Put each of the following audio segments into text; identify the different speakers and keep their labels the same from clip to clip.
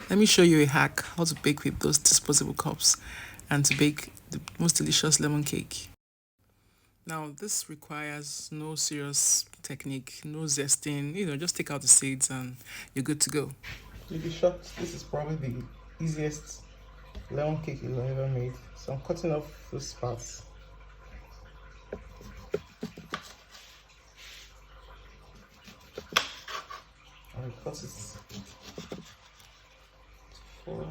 Speaker 1: Let me show you a hack how to bake with those disposable cups and to bake the most delicious lemon cake. Now, this requires no serious technique, no zesting, just take out the seeds and you're good to go. You'll be shocked, this is probably the easiest lemon cake you've ever made. So I'm cutting off those parts. I cut it for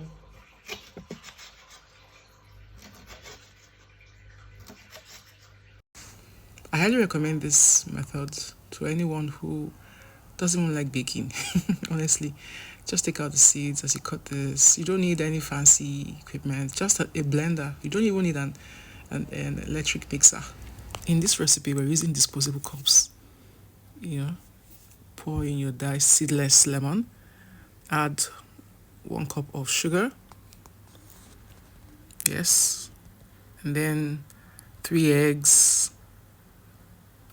Speaker 1: I highly recommend this method to anyone who doesn't even like baking. Honestly, just take out the seeds as you cut this. You don't need any fancy equipment, just a blender. You don't even need an electric mixer. In this recipe, we're using disposable cups. Pour in your diced seedless lemon, add 1 cup of sugar, yes, and then 3 eggs,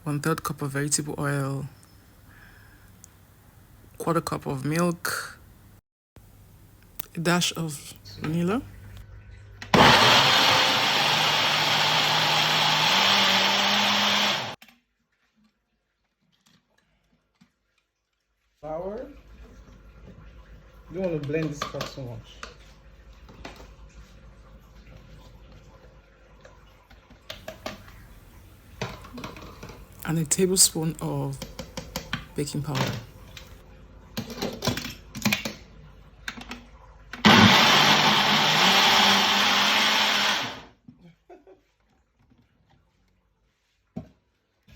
Speaker 1: 1/3 cup of vegetable oil, 1/4 cup of milk, a dash of vanilla, flour. You don't want to blend this part so much. And a tablespoon of baking powder.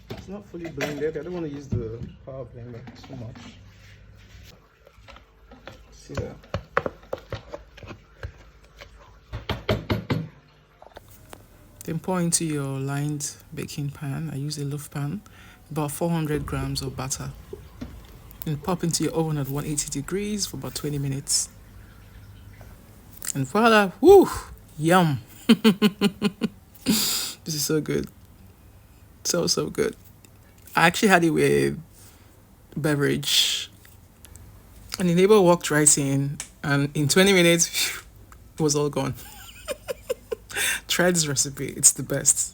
Speaker 1: It's not fully blended. I don't want to use the power blender too much. See that? Then pour into your lined baking pan. I use a loaf pan, about 400 grams of butter. And pop into your oven at 180 degrees for about 20 minutes. And voila, woo, yum. This is so good. So good. I actually had it with beverage. And the neighbor walked right in, and in 20 minutes, it was all gone. Try this recipe, it's the best.